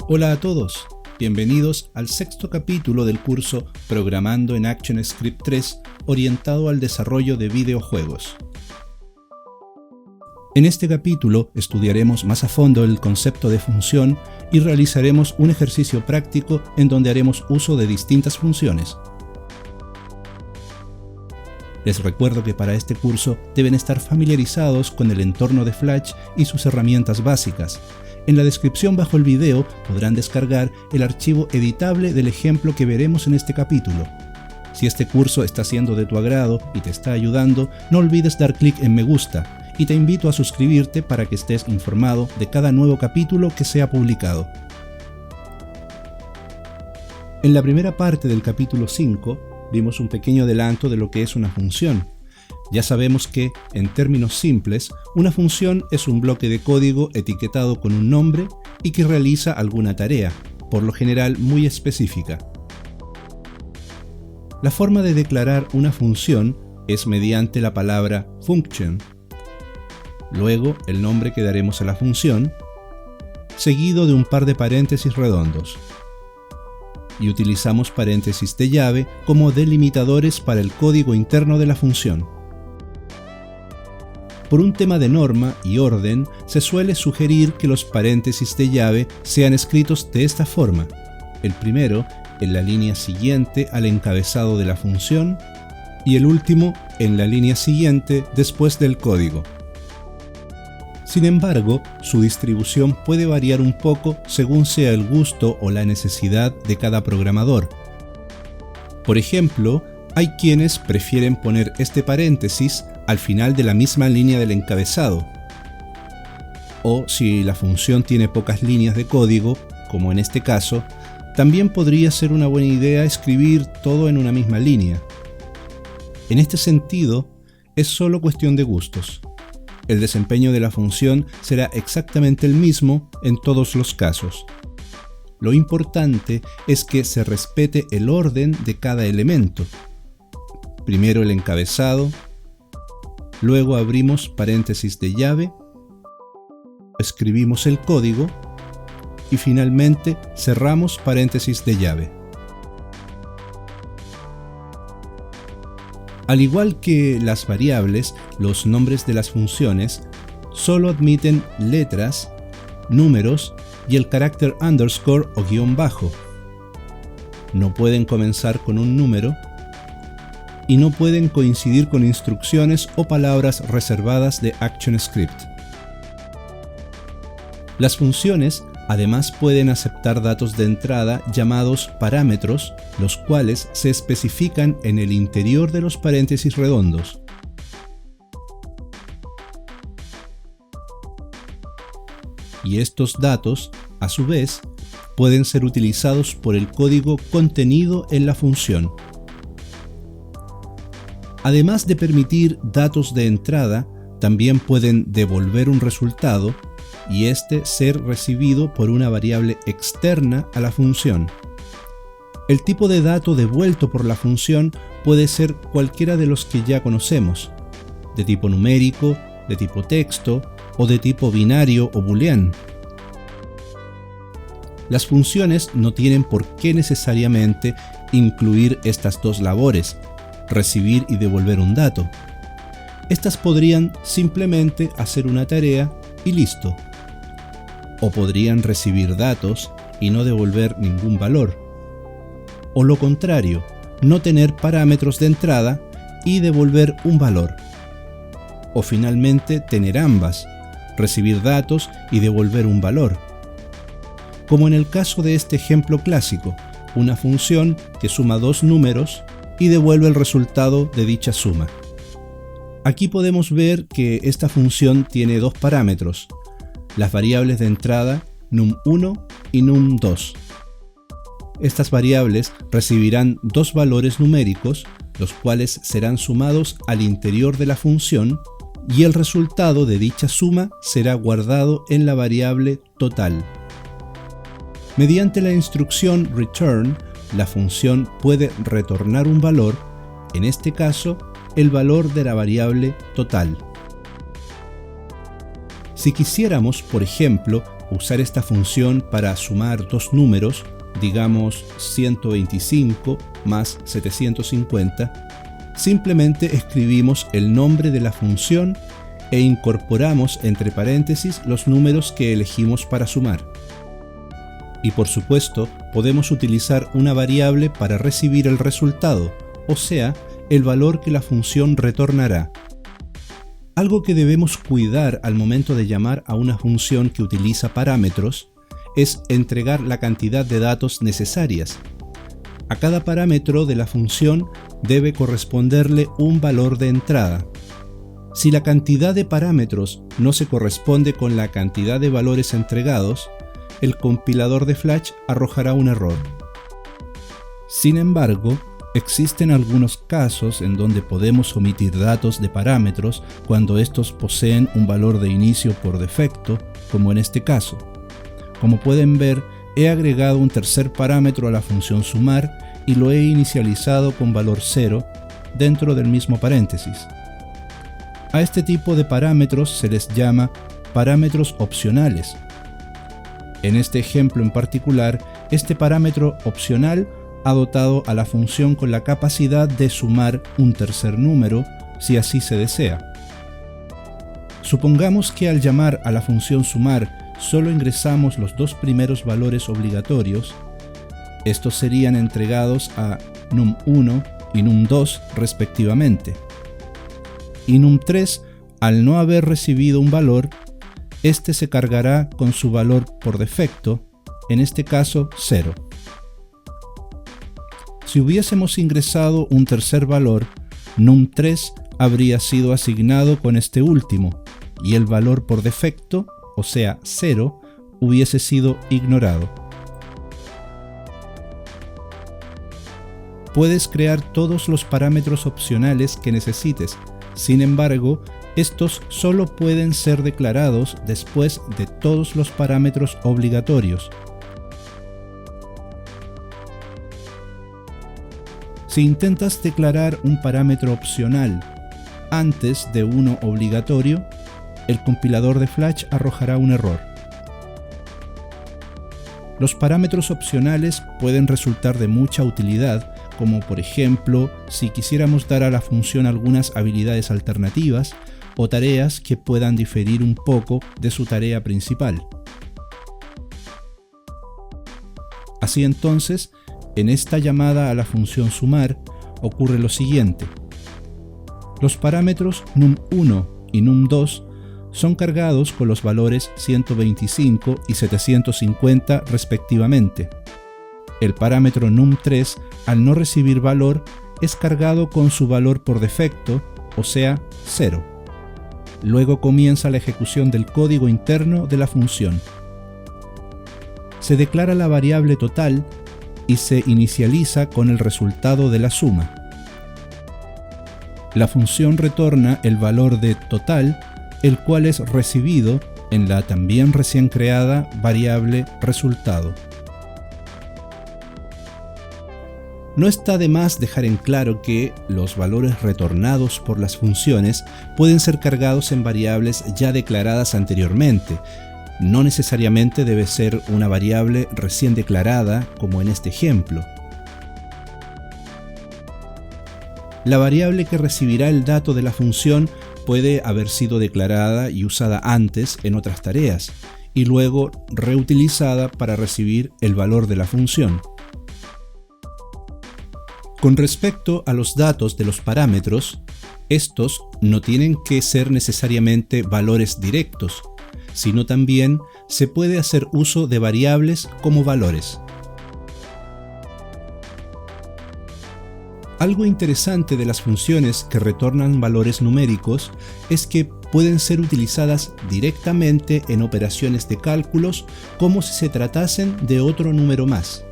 Hola a todos, bienvenidos al sexto capítulo del curso Programando en ActionScript 3 orientado al desarrollo de videojuegos. En este capítulo estudiaremos más a fondo el concepto de función y realizaremos un ejercicio práctico en donde haremos uso de distintas funciones. Les recuerdo que para este curso deben estar familiarizados con el entorno de Flash y sus herramientas básicas. En la descripción bajo el video podrán descargar el archivo editable del ejemplo que veremos en este capítulo. Si este curso está siendo de tu agrado y te está ayudando, no olvides dar clic en me gusta y te invito a suscribirte para que estés informado de cada nuevo capítulo que sea publicado. En la primera parte del capítulo 5 vimos un pequeño adelanto de lo que es una función. Ya sabemos que, en términos simples, una función es un bloque de código etiquetado con un nombre y que realiza alguna tarea, por lo general muy específica. La forma de declarar una función es mediante la palabra function. Luego, el nombre que daremos a la función, seguido de un par de paréntesis redondos. Y utilizamos paréntesis de llave como delimitadores para el código interno de la función. Por un tema de norma y orden, se suele sugerir que los paréntesis de llave sean escritos de esta forma: el primero en la línea siguiente al encabezado de la función y el último en la línea siguiente después del código. Sin embargo, su distribución puede variar un poco según sea el gusto o la necesidad de cada programador. Por ejemplo, hay quienes prefieren poner este paréntesis al final de la misma línea del encabezado. O si la función tiene pocas líneas de código, como en este caso, también podría ser una buena idea escribir todo en una misma línea. En este sentido, es solo cuestión de gustos. El desempeño de la función será exactamente el mismo en todos los casos. Lo importante es que se respete el orden de cada elemento. Primero el encabezado, luego abrimos paréntesis de llave, escribimos el código y finalmente cerramos paréntesis de llave. Al igual que las variables, los nombres de las funciones solo admiten letras, números y el carácter underscore o guión bajo. No pueden comenzar con un número y no pueden coincidir con instrucciones o palabras reservadas de ActionScript. Las funciones además pueden aceptar datos de entrada llamados parámetros, los cuales se especifican en el interior de los paréntesis redondos. Y estos datos, a su vez, pueden ser utilizados por el código contenido en la función. Además de permitir datos de entrada, también pueden devolver un resultado y este ser recibido por una variable externa a la función. El tipo de dato devuelto por la función puede ser cualquiera de los que ya conocemos, de tipo numérico, de tipo texto o de tipo binario o booleano. Las funciones no tienen por qué necesariamente incluir estas dos labores, recibir y devolver un dato. Estas podrían simplemente hacer una tarea y listo. O podrían recibir datos y no devolver ningún valor. O lo contrario, no tener parámetros de entrada y devolver un valor. O finalmente tener ambas, recibir datos y devolver un valor. Como en el caso de este ejemplo clásico, una función que suma dos números y devuelve el resultado de dicha suma. Aquí podemos ver que esta función tiene dos parámetros, las variables de entrada num1 y num2. Estas variables recibirán dos valores numéricos, los cuales serán sumados al interior de la función y el resultado de dicha suma será guardado en la variable total. Mediante la instrucción return, la función puede retornar un valor, en este caso, el valor de la variable total. Si quisiéramos, por ejemplo, usar esta función para sumar dos números, digamos 125 más 750, simplemente escribimos el nombre de la función e incorporamos entre paréntesis los números que elegimos para sumar. Y por supuesto, podemos utilizar una variable para recibir el resultado, o sea, el valor que la función retornará. Algo que debemos cuidar al momento de llamar a una función que utiliza parámetros es entregar la cantidad de datos necesarias. A cada parámetro de la función debe corresponderle un valor de entrada. Si la cantidad de parámetros no se corresponde con la cantidad de valores entregados, el compilador de Flash arrojará un error. Sin embargo, existen algunos casos en donde podemos omitir datos de parámetros cuando estos poseen un valor de inicio por defecto, como en este caso. Como pueden ver, he agregado un tercer parámetro a la función sumar y lo he inicializado con valor 0 dentro del mismo paréntesis. A este tipo de parámetros se les llama parámetros opcionales. En este ejemplo en particular, este parámetro opcional ha dotado a la función con la capacidad de sumar un tercer número, si así se desea. Supongamos que al llamar a la función sumar solo ingresamos los dos primeros valores obligatorios. Estos serían entregados a num1 y num2 respectivamente. Y num3, al no haber recibido un valor, este se cargará con su valor por defecto, en este caso 0. Si hubiésemos ingresado un tercer valor, num3 habría sido asignado con este último, y el valor por defecto, o sea 0, hubiese sido ignorado. Puedes crear todos los parámetros opcionales que necesites. Sin embargo, estos solo pueden ser declarados después de todos los parámetros obligatorios. Si intentas declarar un parámetro opcional antes de uno obligatorio, el compilador de Flash arrojará un error. Los parámetros opcionales pueden resultar de mucha utilidad, como por ejemplo si quisiéramos dar a la función algunas habilidades alternativas o tareas que puedan diferir un poco de su tarea principal. Así entonces, en esta llamada a la función sumar ocurre lo siguiente. Los parámetros num1 y num2 son cargados con los valores 125 y 750 respectivamente. El parámetro num3, al no recibir valor, es cargado con su valor por defecto, o sea, 0. Luego comienza la ejecución del código interno de la función. Se declara la variable total y se inicializa con el resultado de la suma. La función retorna el valor de total, el cual es recibido en la también recién creada variable resultado. No está de más dejar en claro que los valores retornados por las funciones pueden ser cargados en variables ya declaradas anteriormente. No necesariamente debe ser una variable recién declarada, como en este ejemplo. La variable que recibirá el dato de la función puede haber sido declarada y usada antes en otras tareas, y luego reutilizada para recibir el valor de la función. Con respecto a los datos de los parámetros, estos no tienen que ser necesariamente valores directos, sino también se puede hacer uso de variables como valores. Algo interesante de las funciones que retornan valores numéricos es que pueden ser utilizadas directamente en operaciones de cálculos como si se tratasen de otro número más.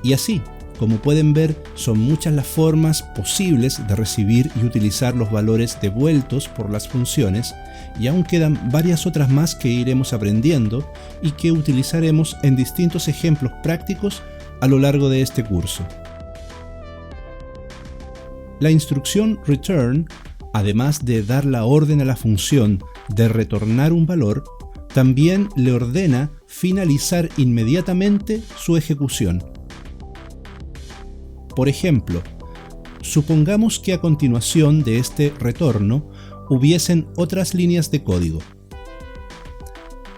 Y así, como pueden ver, son muchas las formas posibles de recibir y utilizar los valores devueltos por las funciones, y aún quedan varias otras más que iremos aprendiendo y que utilizaremos en distintos ejemplos prácticos a lo largo de este curso. La instrucción return, además de dar la orden a la función de retornar un valor, también le ordena finalizar inmediatamente su ejecución. Por ejemplo, supongamos que a continuación de este retorno hubiesen otras líneas de código.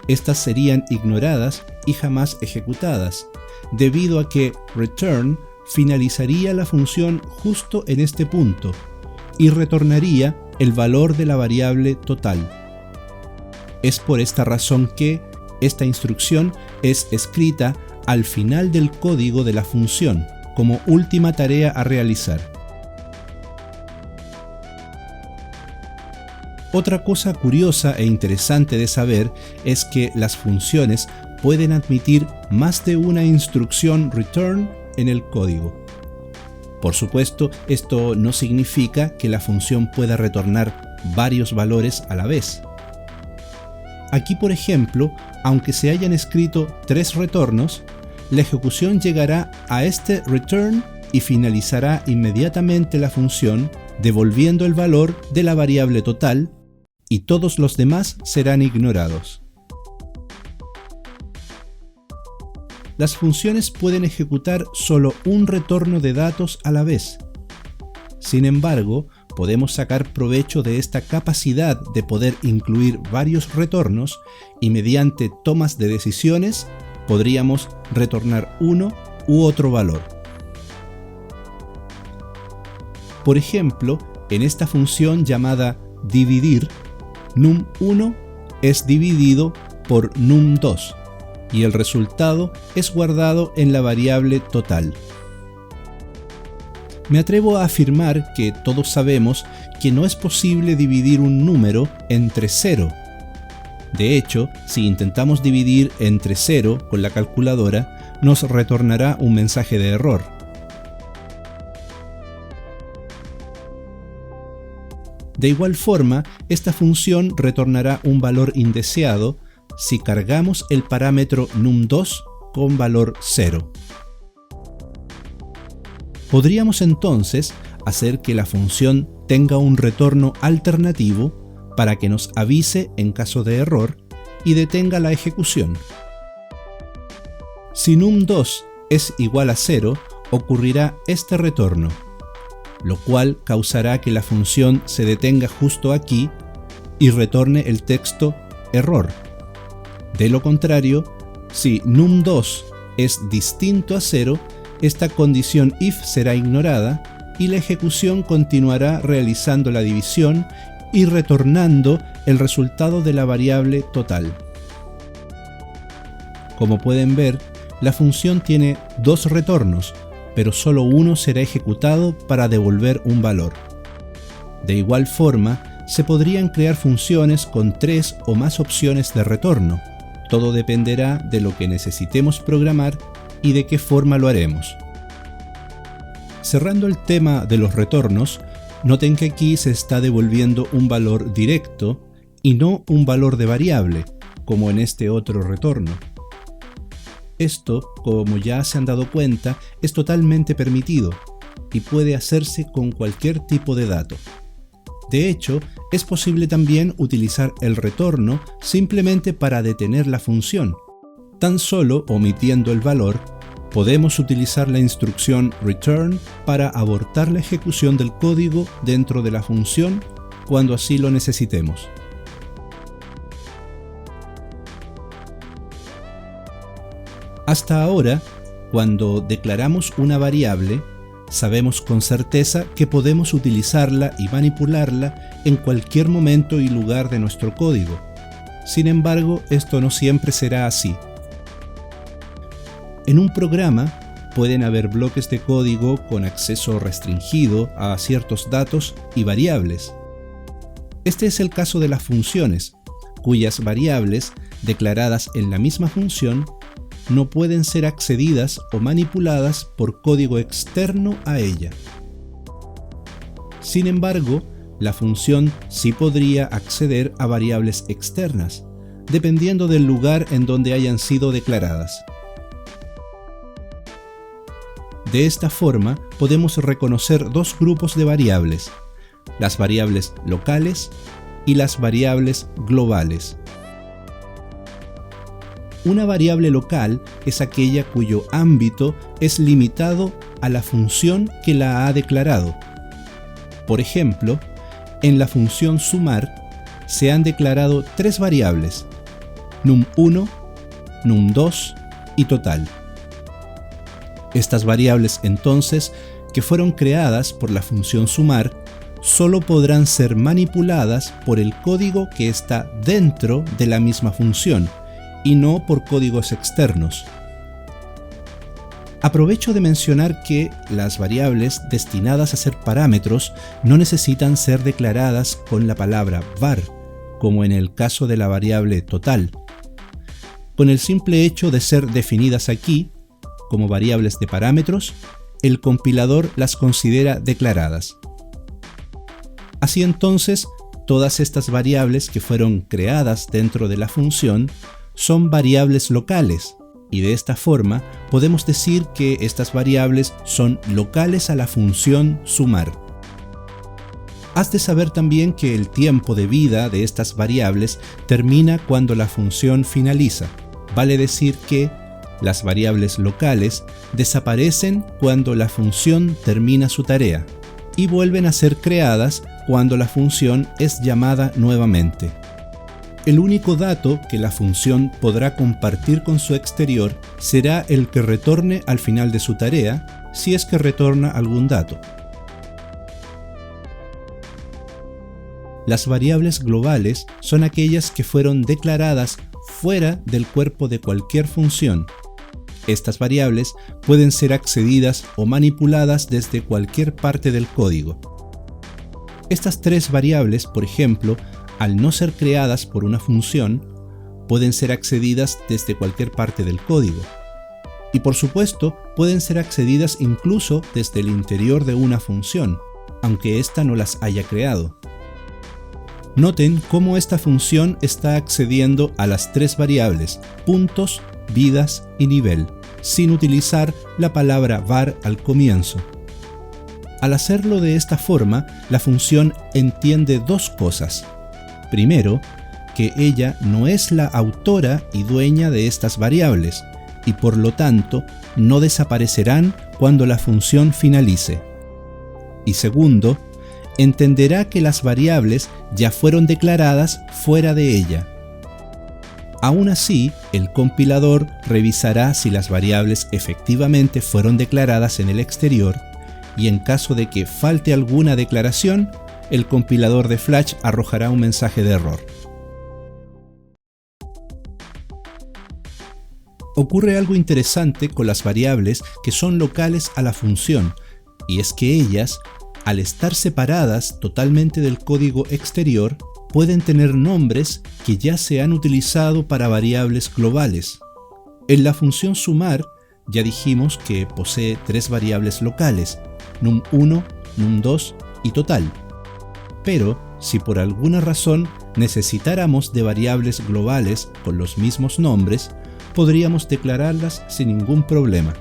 Estas serían ignoradas y jamás ejecutadas, debido a que return finalizaría la función justo en este punto y retornaría el valor de la variable total. Es por esta razón que esta instrucción es escrita al final del código de la función, como última tarea a realizar. Otra cosa curiosa e interesante de saber es que las funciones pueden admitir más de una instrucción return en el código. Por supuesto, esto no significa que la función pueda retornar varios valores a la vez. Aquí, por ejemplo, aunque se hayan escrito 3 retornos, la ejecución llegará a este return y finalizará inmediatamente la función, devolviendo el valor de la variable total, y todos los demás serán ignorados. Las funciones pueden ejecutar solo un retorno de datos a la vez. Sin embargo, podemos sacar provecho de esta capacidad de poder incluir varios retornos y mediante tomas de decisiones podríamos retornar uno u otro valor. Por ejemplo, en esta función llamada dividir, num1 es dividido por num2 y el resultado es guardado en la variable total. Me atrevo a afirmar que todos sabemos que no es posible dividir un número entre 0. De hecho, si intentamos dividir entre 0 con la calculadora, nos retornará un mensaje de error. De igual forma, esta función retornará un valor indeseado si cargamos el parámetro num2 con valor 0. Podríamos entonces hacer que la función tenga un retorno alternativo para que nos avise en caso de error y detenga la ejecución. Si num2 es igual a 0, ocurrirá este retorno, lo cual causará que la función se detenga justo aquí y retorne el texto error. De lo contrario, si num2 es distinto a 0, esta condición if será ignorada y la ejecución continuará realizando la división y retornando el resultado de la variable total. Como pueden ver, la función tiene 2 retornos, pero solo uno será ejecutado para devolver un valor. De igual forma, se podrían crear funciones con 3 o más opciones de retorno. Todo dependerá de lo que necesitemos programar y de qué forma lo haremos. Cerrando el tema de los retornos, noten que aquí se está devolviendo un valor directo y no un valor de variable, como en este otro retorno. Esto, como ya se han dado cuenta, es totalmente permitido y puede hacerse con cualquier tipo de dato. De hecho, es posible también utilizar el retorno simplemente para detener la función. Tan solo omitiendo el valor, podemos utilizar la instrucción return para abortar la ejecución del código dentro de la función cuando así lo necesitemos. Hasta ahora, cuando declaramos una variable, sabemos con certeza que podemos utilizarla y manipularla en cualquier momento y lugar de nuestro código. Sin embargo, esto no siempre será así. En un programa pueden haber bloques de código con acceso restringido a ciertos datos y variables. Este es el caso de las funciones, cuyas variables, declaradas en la misma función, no pueden ser accedidas o manipuladas por código externo a ella. Sin embargo, la función sí podría acceder a variables externas, dependiendo del lugar en donde hayan sido declaradas. De esta forma, podemos reconocer 2 grupos de variables, las variables locales y las variables globales. Una variable local es aquella cuyo ámbito es limitado a la función que la ha declarado. Por ejemplo, en la función sumar se han declarado tres variables: num1, num2 y total. Estas variables, entonces, que fueron creadas por la función sumar, solo podrán ser manipuladas por el código que está dentro de la misma función y no por códigos externos. Aprovecho de mencionar que las variables destinadas a ser parámetros no necesitan ser declaradas con la palabra var, como en el caso de la variable total. Con el simple hecho de ser definidas aquí, como variables de parámetros, el compilador las considera declaradas. Así entonces, todas estas variables que fueron creadas dentro de la función son variables locales, y de esta forma podemos decir que estas variables son locales a la función sumar. Has de saber también que el tiempo de vida de estas variables termina cuando la función finaliza. Vale decir que las variables locales desaparecen cuando la función termina su tarea y vuelven a ser creadas cuando la función es llamada nuevamente. El único dato que la función podrá compartir con su exterior será el que retorne al final de su tarea, si es que retorna algún dato. Las variables globales son aquellas que fueron declaradas fuera del cuerpo de cualquier función. Estas variables pueden ser accedidas o manipuladas desde cualquier parte del código. Estas tres variables, por ejemplo, al no ser creadas por una función, pueden ser accedidas desde cualquier parte del código. Y por supuesto, pueden ser accedidas incluso desde el interior de una función, aunque ésta no las haya creado. Noten cómo esta función está accediendo a las tres variables, puntos, vidas y nivel, sin utilizar la palabra var al comienzo. Al hacerlo de esta forma, la función entiende dos cosas. Primero, que ella no es la autora y dueña de estas variables, y por lo tanto no desaparecerán cuando la función finalice. Y segundo, entenderá que las variables ya fueron declaradas fuera de ella. Aún así, el compilador revisará si las variables efectivamente fueron declaradas en el exterior, y en caso de que falte alguna declaración, el compilador de Flash arrojará un mensaje de error. Ocurre algo interesante con las variables que son locales a la función, y es que ellas, al estar separadas totalmente del código exterior, pueden tener nombres que ya se han utilizado para variables globales. En la función sumar, ya dijimos que posee tres variables locales, num1, num2 y total. Pero, si por alguna razón necesitáramos de variables globales con los mismos nombres, podríamos declararlas sin ningún problema.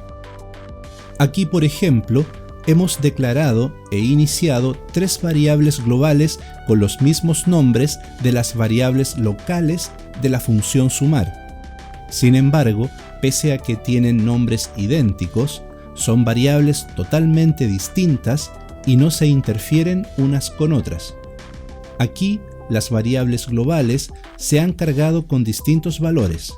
Aquí, por ejemplo, hemos declarado e iniciado tres variables globales con los mismos nombres de las variables locales de la función sumar. Sin embargo, pese a que tienen nombres idénticos, son variables totalmente distintas y no se interfieren unas con otras. Aquí, las variables globales se han cargado con distintos valores,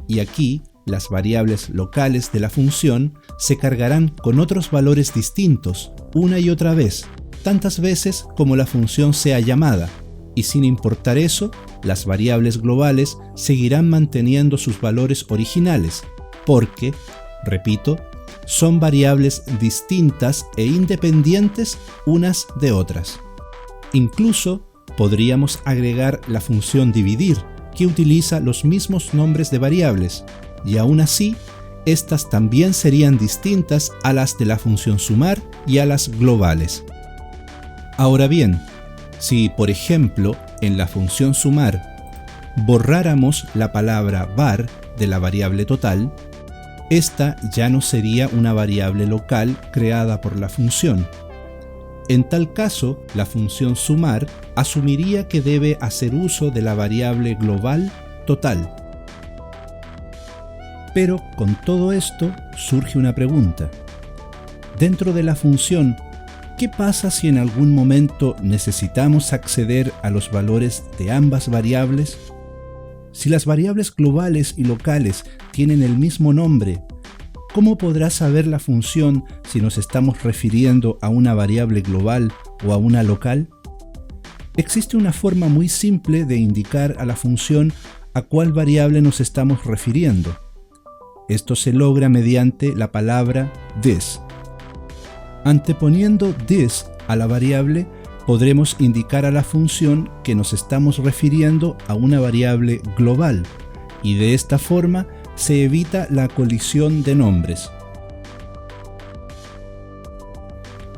y aquí, las variables locales de la función se cargarán con otros valores distintos una y otra vez, tantas veces como la función sea llamada, y sin importar eso, las variables globales seguirán manteniendo sus valores originales, porque, repito, son variables distintas e independientes unas de otras. Incluso podríamos agregar la función dividir, que utiliza los mismos nombres de variables, y aún así, estas también serían distintas a las de la función sumar y a las globales. Ahora bien, si por ejemplo en la función sumar borráramos la palabra var de la variable total, esta ya no sería una variable local creada por la función. En tal caso, la función sumar asumiría que debe hacer uso de la variable global total. Pero con todo esto surge una pregunta. Dentro de la función, ¿qué pasa si en algún momento necesitamos acceder a los valores de ambas variables? Si las variables globales y locales tienen el mismo nombre, ¿cómo podrá saber la función si nos estamos refiriendo a una variable global o a una local? Existe una forma muy simple de indicar a la función a cuál variable nos estamos refiriendo. Esto se logra mediante la palabra this. Anteponiendo this a la variable, podremos indicar a la función que nos estamos refiriendo a una variable global, y de esta forma se evita la colisión de nombres.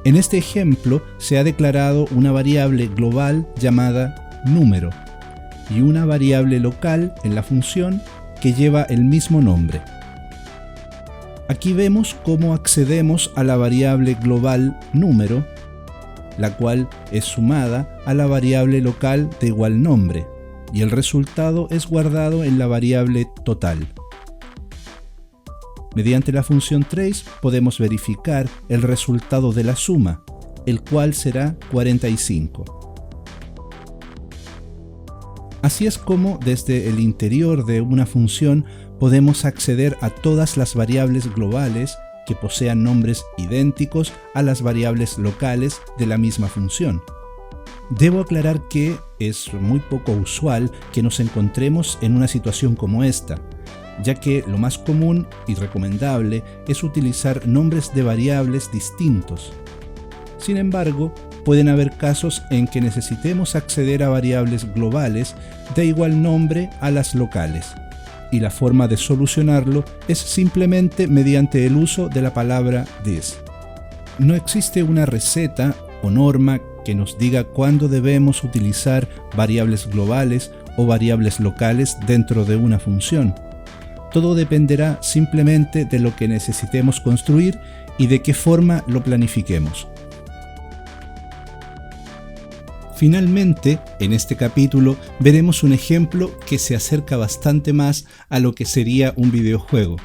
En este ejemplo se ha declarado una variable global llamada número y una variable local en la función que lleva el mismo nombre. Aquí vemos cómo accedemos a la variable global número, la cual es sumada a la variable local de igual nombre, y el resultado es guardado en la variable total. Mediante la función trace podemos verificar el resultado de la suma, el cual será 45. Así es como desde el interior de una función podemos acceder a todas las variables globales que posean nombres idénticos a las variables locales de la misma función. Debo aclarar que es muy poco usual que nos encontremos en una situación como esta, ya que lo más común y recomendable es utilizar nombres de variables distintos. Sin embargo, pueden haber casos en que necesitemos acceder a variables globales de igual nombre a las locales, y la forma de solucionarlo es simplemente mediante el uso de la palabra this. No existe una receta o norma que nos diga cuándo debemos utilizar variables globales o variables locales dentro de una función. Todo dependerá simplemente de lo que necesitemos construir y de qué forma lo planifiquemos. Finalmente, en este capítulo veremos un ejemplo que se acerca bastante más a lo que sería un videojuego.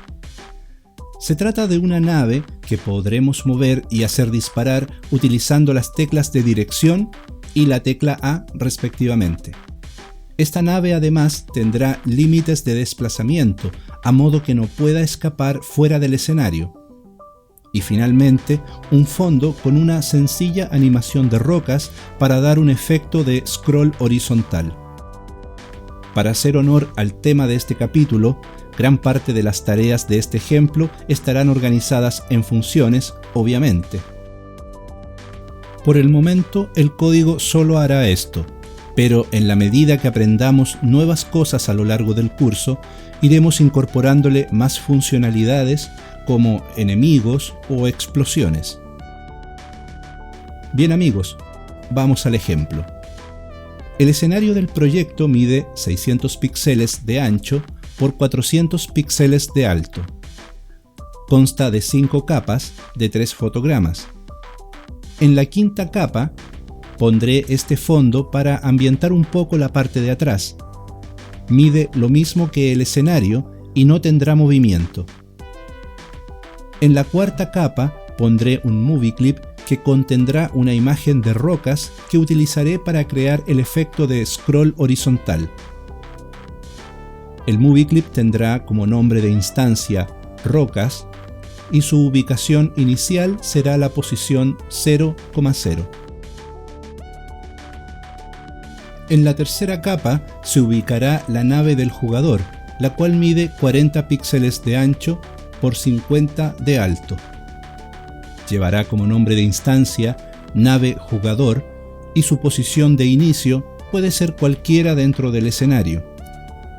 Se trata de una nave que podremos mover y hacer disparar utilizando las teclas de dirección y la tecla A respectivamente. Esta nave además tendrá límites de desplazamiento, a modo que no pueda escapar fuera del escenario. Y finalmente, un fondo con una sencilla animación de rocas para dar un efecto de scroll horizontal. Para hacer honor al tema de este capítulo, gran parte de las tareas de este ejemplo estarán organizadas en funciones, obviamente. Por el momento, el código solo hará esto, pero en la medida que aprendamos nuevas cosas a lo largo del curso, iremos incorporándole más funcionalidades como enemigos o explosiones. Bien amigos, vamos al ejemplo. El escenario del proyecto mide 600 píxeles de ancho por 400 píxeles de alto. Consta de 5 capas de 3 fotogramas. En la quinta capa pondré este fondo para ambientar un poco la parte de atrás. Mide lo mismo que el escenario y no tendrá movimiento. En la cuarta capa pondré un movie clip que contendrá una imagen de rocas que utilizaré para crear el efecto de scroll horizontal. El movie clip tendrá como nombre de instancia rocas y su ubicación inicial será la posición 0,0. En la tercera capa se ubicará la nave del jugador, la cual mide 40 píxeles de ancho por 50 de alto. Llevará como nombre de instancia nave jugador y su posición de inicio puede ser cualquiera dentro del escenario.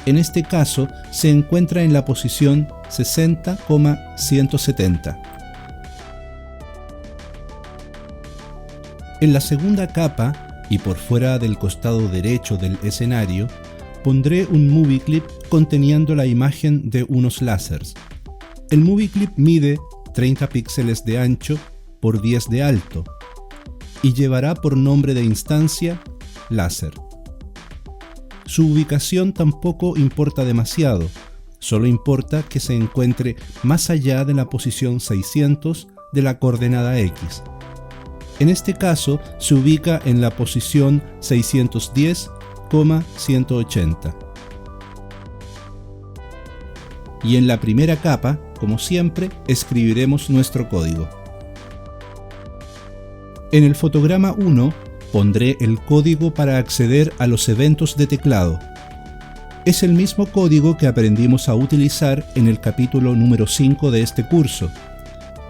En este caso se encuentra en la posición 60,170. En la segunda capa y por fuera del costado derecho del escenario pondré un movie clip conteniendo la imagen de unos láseres. El movie clip mide 30 píxeles de ancho por 10 de alto y llevará por nombre de instancia láser. Su ubicación tampoco importa demasiado, solo importa que se encuentre más allá de la posición 600 de la coordenada X. En este caso se ubica en la posición 610,180. Y en la primera capa, como siempre, escribiremos nuestro código. En el fotograma 1 pondré el código para acceder a los eventos de teclado. Es el mismo código que aprendimos a utilizar en el capítulo número 5 de este curso.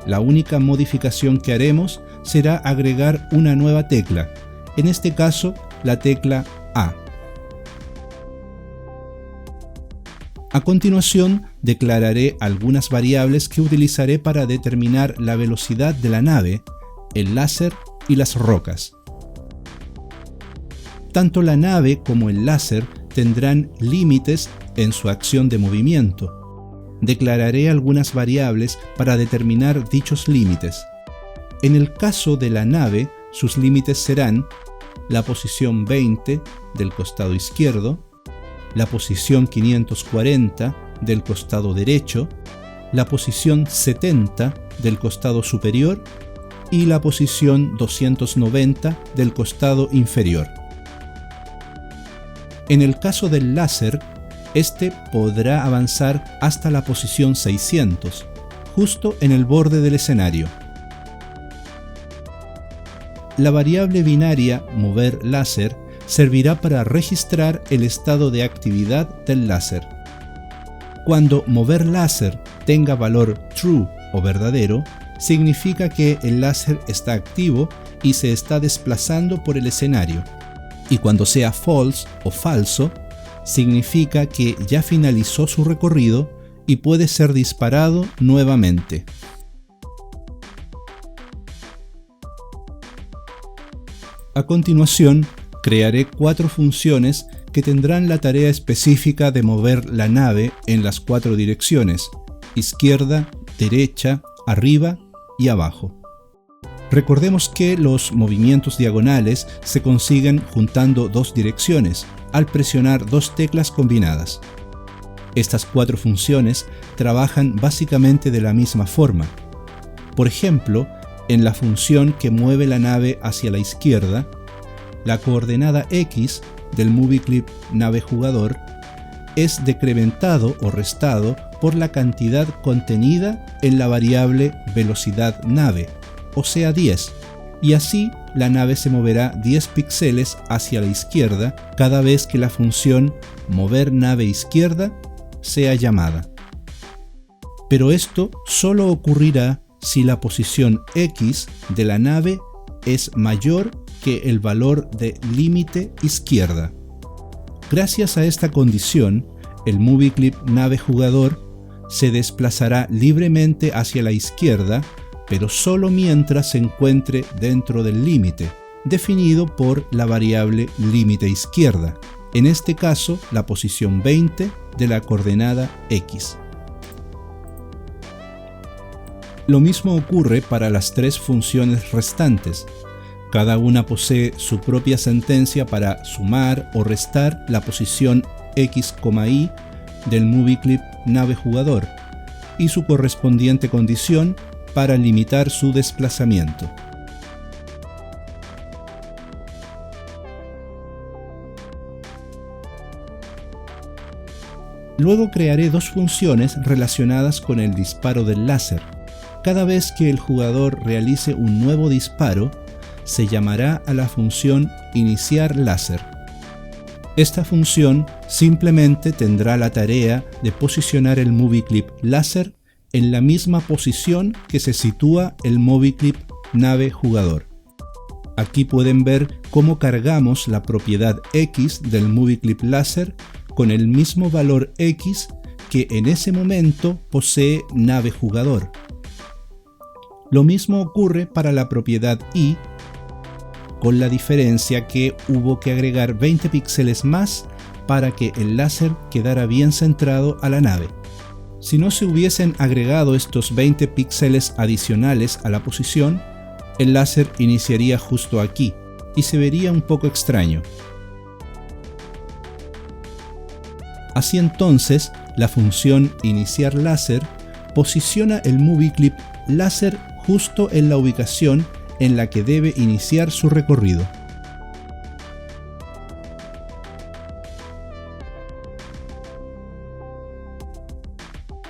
La única modificación que haremos será agregar una nueva tecla, en este caso la tecla A. A continuación, declararé algunas variables que utilizaré para determinar la velocidad de la nave, el láser y las rocas. Tanto la nave como el láser tendrán límites en su acción de movimiento. Declararé algunas variables para determinar dichos límites. En el caso de la nave, sus límites serán la posición 20 del costado izquierdo, la posición 540 del costado derecho, la posición 70 del costado superior y la posición 290 del costado inferior. En el caso del láser, este podrá avanzar hasta la posición 600, justo en el borde del escenario. La variable binaria mover láser servirá para registrar el estado de actividad del láser. Cuando mover láser tenga valor true o verdadero, significa que el láser está activo y se está desplazando por el escenario. Y cuando sea false o falso, significa que ya finalizó su recorrido y puede ser disparado nuevamente. A continuación, crearé 4 funciones que tendrán la tarea específica de mover la nave en las 4 direcciones: izquierda, derecha, arriba y abajo. Recordemos que los movimientos diagonales se consiguen juntando 2 direcciones al presionar 2 teclas combinadas. Estas 4 funciones trabajan básicamente de la misma forma. Por ejemplo, en la función que mueve la nave hacia la izquierda, la coordenada X del MovieClip nave jugador es decrementado o restado por la cantidad contenida en la variable velocidad nave, o sea 10, y así la nave se moverá 10 píxeles hacia la izquierda cada vez que la función mover nave izquierda sea llamada. Pero esto solo ocurrirá si la posición X de la nave es mayor que el valor de límite izquierda. Gracias a esta condición, el MovieClip nave jugador se desplazará libremente hacia la izquierda, pero solo mientras se encuentre dentro del límite, definido por la variable límite izquierda, en este caso la posición 20 de la coordenada X. Lo mismo ocurre para las 3 funciones restantes. Cada una posee su propia sentencia para sumar o restar la posición X, Y del MovieClip nave jugador y su correspondiente condición para limitar su desplazamiento. Luego crearé 2 funciones relacionadas con el disparo del láser. Cada vez que el jugador realice un nuevo disparo, se llamará a la función iniciar láser. Esta función simplemente tendrá la tarea de posicionar el MovieClip láser en la misma posición que se sitúa el MovieClip nave jugador. Aquí pueden ver cómo cargamos la propiedad X del MovieClip láser con el mismo valor X que en ese momento posee nave jugador. Lo mismo ocurre para la propiedad Y, con la diferencia que hubo que agregar 20 píxeles más para que el láser quedara bien centrado a la nave. Si no se hubiesen agregado estos 20 píxeles adicionales a la posición, el láser iniciaría justo aquí y se vería un poco extraño. Así entonces, la función iniciar láser posiciona el Movie Clip láser justo en la ubicación en la que debe iniciar su recorrido.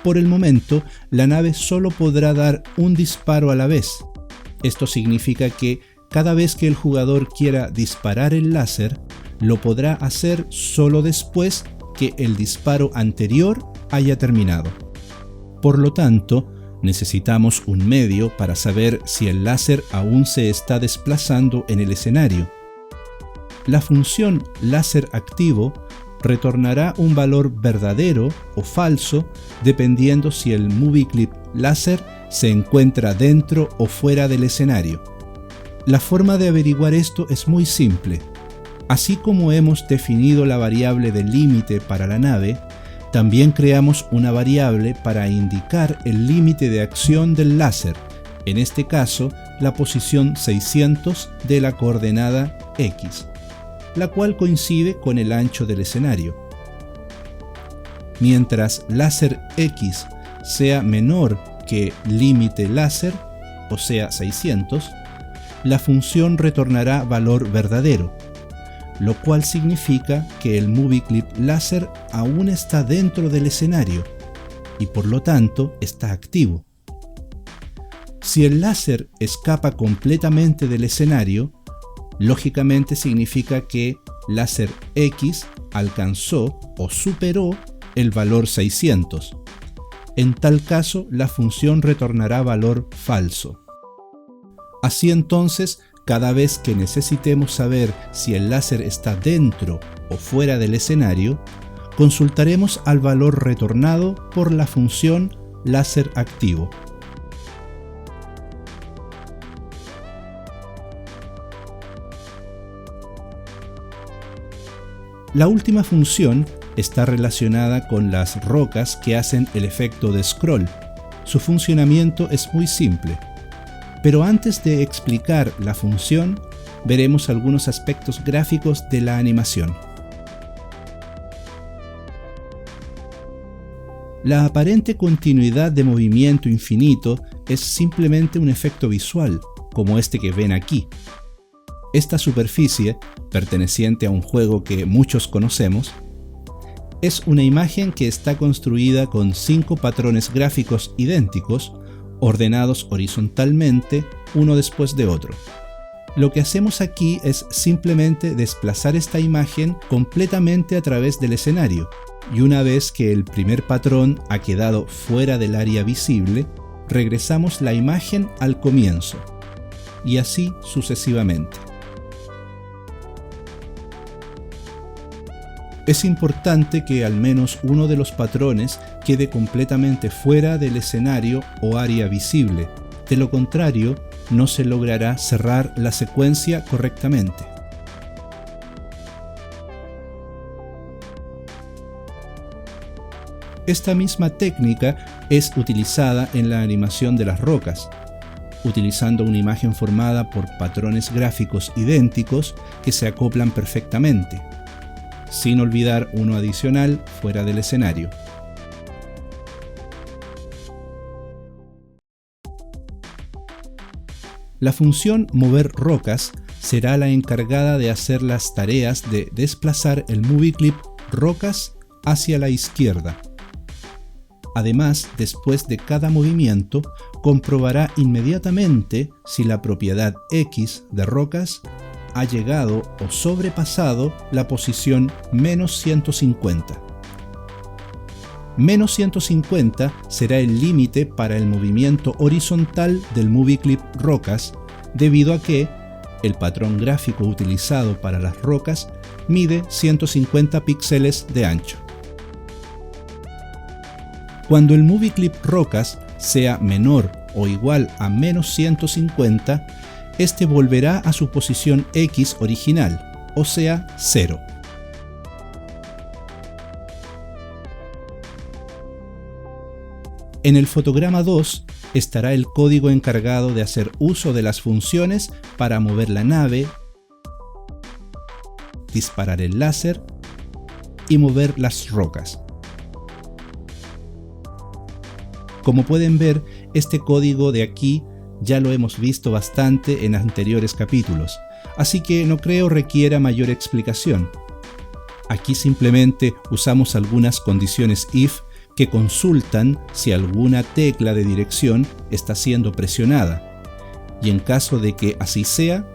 Por el momento, la nave solo podrá dar un disparo a la vez. Esto significa que cada vez que el jugador quiera disparar el láser, lo podrá hacer solo después que el disparo anterior haya terminado. Por lo tanto, necesitamos un medio para saber si el láser aún se está desplazando en el escenario. La función láser activo retornará un valor verdadero o falso dependiendo si el Movie Clip láser se encuentra dentro o fuera del escenario. La forma de averiguar esto es muy simple. Así como hemos definido la variable de límite para la nave, también creamos una variable para indicar el límite de acción del láser, en este caso la posición 600 de la coordenada X, la cual coincide con el ancho del escenario. Mientras láser X sea menor que límite láser, o sea 600, la función retornará valor verdadero, lo cual significa que el Movie Clip láser aún está dentro del escenario y por lo tanto está activo. Si el láser escapa completamente del escenario, lógicamente significa que láser X alcanzó o superó el valor 600. En tal caso, la función retornará valor falso. Así entonces, cada vez que necesitemos saber si el láser está dentro o fuera del escenario, consultaremos al valor retornado por la función láser activo. La última función está relacionada con las rocas que hacen el efecto de scroll. Su funcionamiento es muy simple. Pero antes de explicar la función, veremos algunos aspectos gráficos de la animación. La aparente continuidad de movimiento infinito es simplemente un efecto visual, como este que ven aquí. Esta superficie, perteneciente a un juego que muchos conocemos, es una imagen que está construida con 5 patrones gráficos idénticos, ordenados horizontalmente uno después de otro. Lo que hacemos aquí es simplemente desplazar esta imagen completamente a través del escenario, y una vez que el primer patrón ha quedado fuera del área visible, regresamos la imagen al comienzo, y así sucesivamente. Es importante que al menos uno de los patrones quede completamente fuera del escenario o área visible. De lo contrario, no se logrará cerrar la secuencia correctamente. Esta misma técnica es utilizada en la animación de las rocas, utilizando una imagen formada por patrones gráficos idénticos que se acoplan perfectamente, sin olvidar uno adicional fuera del escenario. La función mover rocas será la encargada de hacer las tareas de desplazar el Movie Clip rocas hacia la izquierda. Además, después de cada movimiento, comprobará inmediatamente si la propiedad X de rocas ha llegado o sobrepasado la posición -150. -150 será el límite para el movimiento horizontal del Movie Clip rocas, debido a que el patrón gráfico utilizado para las rocas mide 150 píxeles de ancho. Cuando el Movie Clip rocas sea menor o igual a -150, este volverá a su posición X original, o sea, 0. En el fotograma 2 estará el código encargado de hacer uso de las funciones para mover la nave, disparar el láser y mover las rocas. Como pueden ver, este código de aquí ya lo hemos visto bastante en anteriores capítulos, así que no creo requiera mayor explicación. Aquí simplemente usamos algunas condiciones if que consultan si alguna tecla de dirección está siendo presionada, y en caso de que así sea,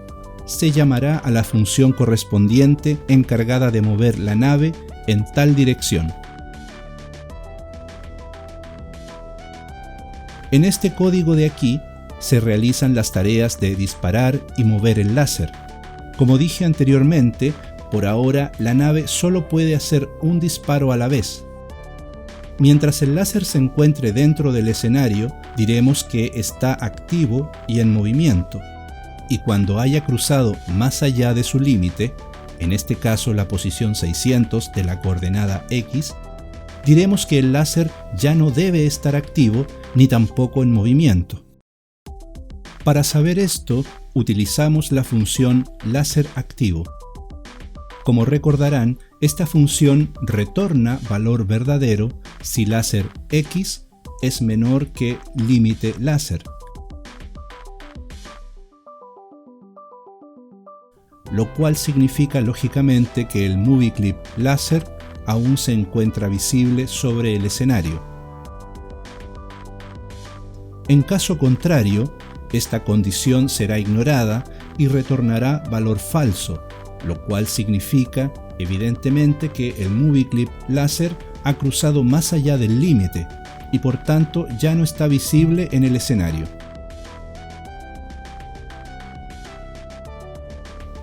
se llamará a la función correspondiente encargada de mover la nave en tal dirección. En este código de aquí se realizan las tareas de disparar y mover el láser. Como dije anteriormente, por ahora la nave solo puede hacer un disparo a la vez. Mientras el láser se encuentre dentro del escenario, diremos que está activo y en movimiento, y cuando haya cruzado más allá de su límite, en este caso la posición 600 de la coordenada X, diremos que el láser ya no debe estar activo ni tampoco en movimiento. Para saber esto, utilizamos la función láser activo. Como recordarán, esta función retorna valor verdadero si láser X es menor que límite láser, lo cual significa lógicamente que el movie clip láser aún se encuentra visible sobre el escenario. En caso contrario, esta condición será ignorada y retornará valor falso, lo cual significa evidentemente que el movie clip láser ha cruzado más allá del límite y por tanto ya no está visible en el escenario.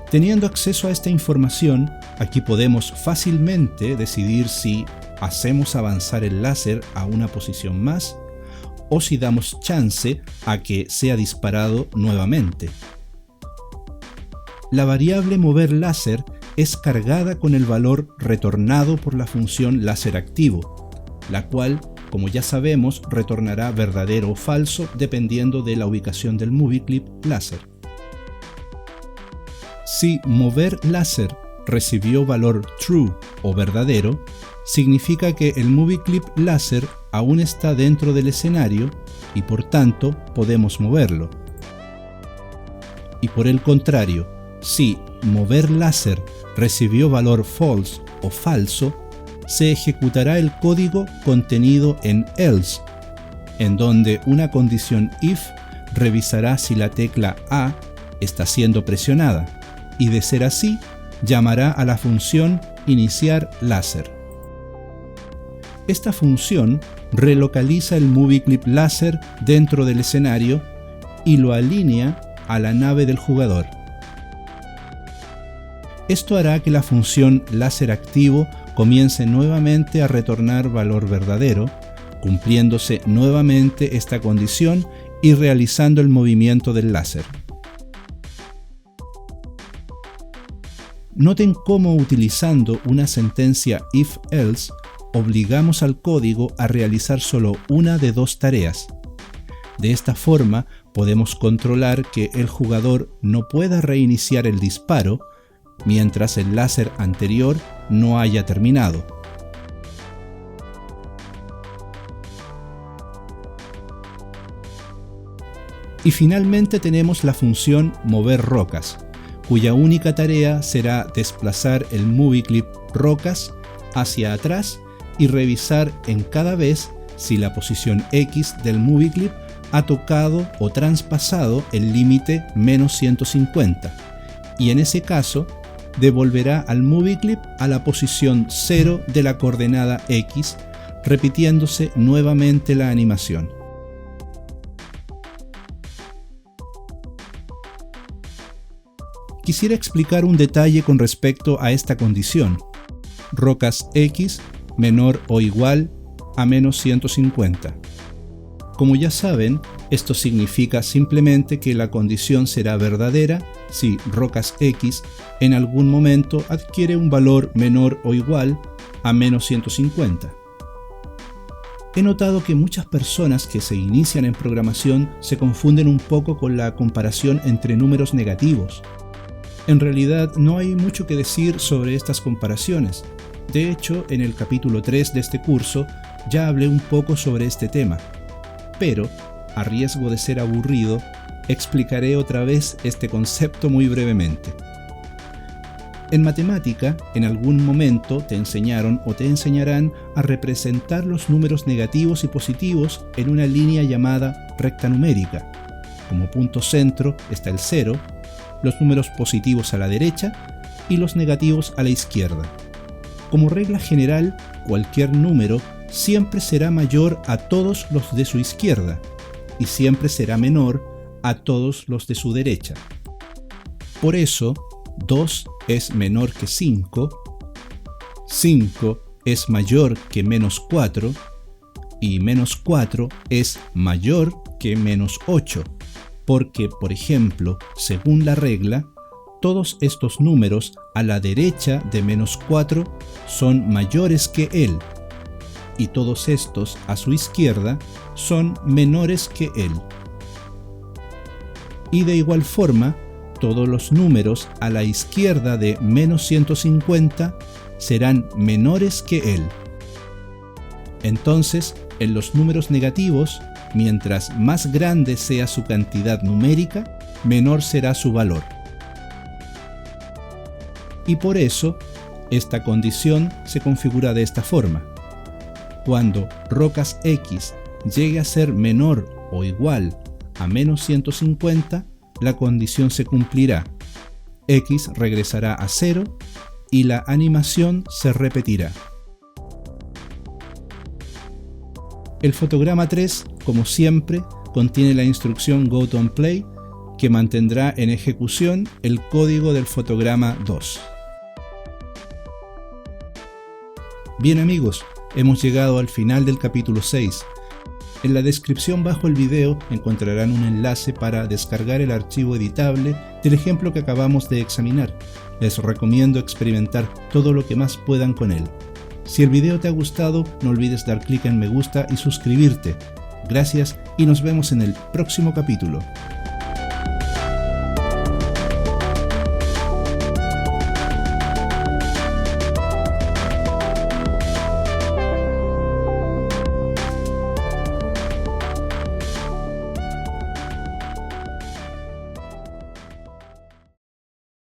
Teniendo acceso a esta información, aquí podemos fácilmente decidir si hacemos avanzar el láser a una posición más o si damos chance a que sea disparado nuevamente. La variable mover láser es cargada con el valor retornado por la función láser activo, la cual, como ya sabemos, retornará verdadero o falso dependiendo de la ubicación del movie clip láser. Si mover láser recibió valor true o verdadero, significa que el movie clip láser aún está dentro del escenario y por tanto podemos moverlo. Y por el contrario, si mover láser recibió valor false o falso, se ejecutará el código contenido en else, en donde una condición if revisará si la tecla A está siendo presionada, y de ser así, llamará a la función iniciar láser. Esta función relocaliza el movie clip láser dentro del escenario y lo alinea a la nave del jugador. Esto hará que la función láser activo comience nuevamente a retornar valor verdadero, cumpliéndose nuevamente esta condición y realizando el movimiento del láser. Noten cómo utilizando una sentencia if-else obligamos al código a realizar solo una de dos tareas. De esta forma podemos controlar que el jugador no pueda reiniciar el disparo mientras el láser anterior no haya terminado. Y finalmente tenemos la función mover rocas, cuya única tarea será desplazar el movie clip rocas hacia atrás y revisar en cada vez si la posición X del movie clip ha tocado o traspasado el límite -150, y en ese caso devolverá al movie clip a la posición 0 de la coordenada X, repitiéndose nuevamente la animación. Quisiera explicar un detalle con respecto a esta condición. Rocas X menor o igual a -150. Como ya saben, esto significa simplemente que la condición será verdadera si rocas X en algún momento adquiere un valor menor o igual a -150. He notado que muchas personas que se inician en programación se confunden un poco con la comparación entre números negativos. En realidad no hay mucho que decir sobre estas comparaciones, De hecho, en el capítulo 3 de este curso ya hablé un poco sobre este tema, pero, a riesgo de ser aburrido, explicaré otra vez este concepto muy brevemente. En matemática, en algún momento te enseñaron o te enseñarán a representar los números negativos y positivos en una línea llamada recta numérica. Como punto centro está el 0, los números positivos a la derecha y los negativos a la izquierda. Como regla general, cualquier número siempre será mayor a todos los de su izquierda y siempre será menor a todos los de su derecha. Por eso, 2 es menor que 5, 5 es mayor que menos 4 y menos 4 es mayor que menos 8, porque, por ejemplo, según la regla, todos estos números a la derecha de menos 4 son mayores que él, y todos estos a su izquierda son menores que él. Y de igual forma, todos los números a la izquierda de menos 150 serán menores que él. Entonces, en los números negativos, mientras más grande sea su cantidad numérica, menor será su valor. Y por eso, esta condición se configura de esta forma. Cuando rocas X llegue a ser menor o igual a menos 150, la condición se cumplirá. X regresará a 0 y la animación se repetirá. El fotograma 3, como siempre, contiene la instrucción GoToOnPlay que mantendrá en ejecución el código del fotograma 2. Bien amigos, hemos llegado al final del capítulo 6. En la descripción bajo el video encontrarán un enlace para descargar el archivo editable del ejemplo que acabamos de examinar. Les recomiendo experimentar todo lo que más puedan con él. Si el video te ha gustado, no olvides dar clic en me gusta y suscribirte. Gracias y nos vemos en el próximo capítulo.